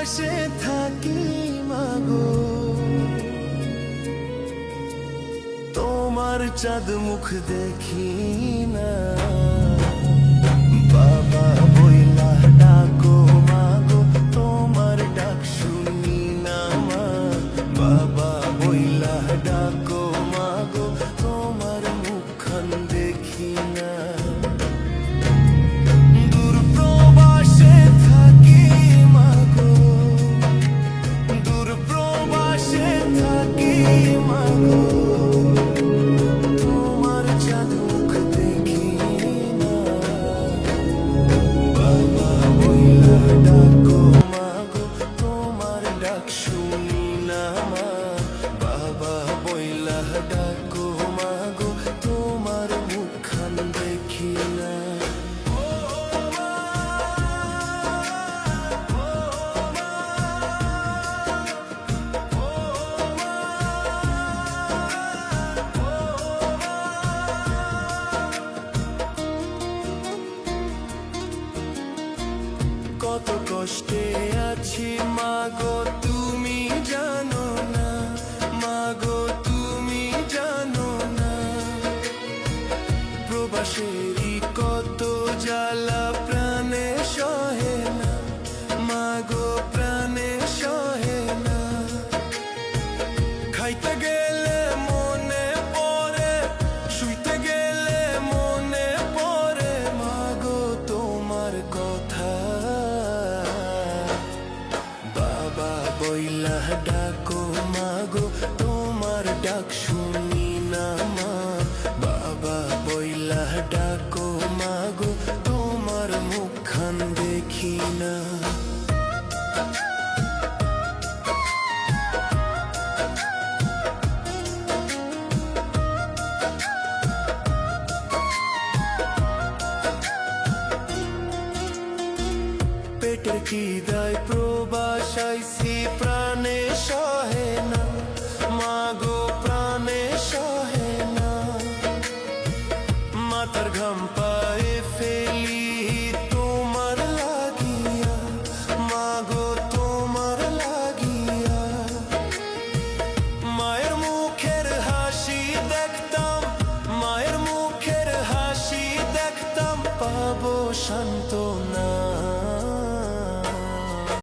প্রবাসে থাকি মাগো, তোমার চাঁদ মুখ দেখি না। বাবা বইলা ডাকো মাগো, তোমার ডাক শুনি না মা। বাবা বইলা ডাকো মাগো, তোমার মুখখান দেখি না। দূর প্রবাসে থাকি মাগো, দূর প্রবাসে থাকি মাগো, তোমার চাঁদ মুখ দেখি না। বাবা বইলা ডাকো মাগো, তোমার ডাক শুনি না মা। বাবা বইলা ডাকো মাগো, তোমার মুখখান দেখি না। কত কষ্টে আছি মাগো, তুমি জানো না। মাগো তুমি জানো না, প্রবাসেরই কত জ্বালা প্রাণে সহে না। মাগো প্রাণে সহে না, খাইতে গেলে মনে পড়ে, শুইতে গেলে মনে পড়ে মাগো তোমার কথা। বাবা বইলা ডাকো মাগো, তোমার ডাক শুনি না মা। বাবা বইলা ডাকো মাগো, তোমার মুখখান দেখি না। পেটের খিদায় প্রবাস আইছি, প্রাণে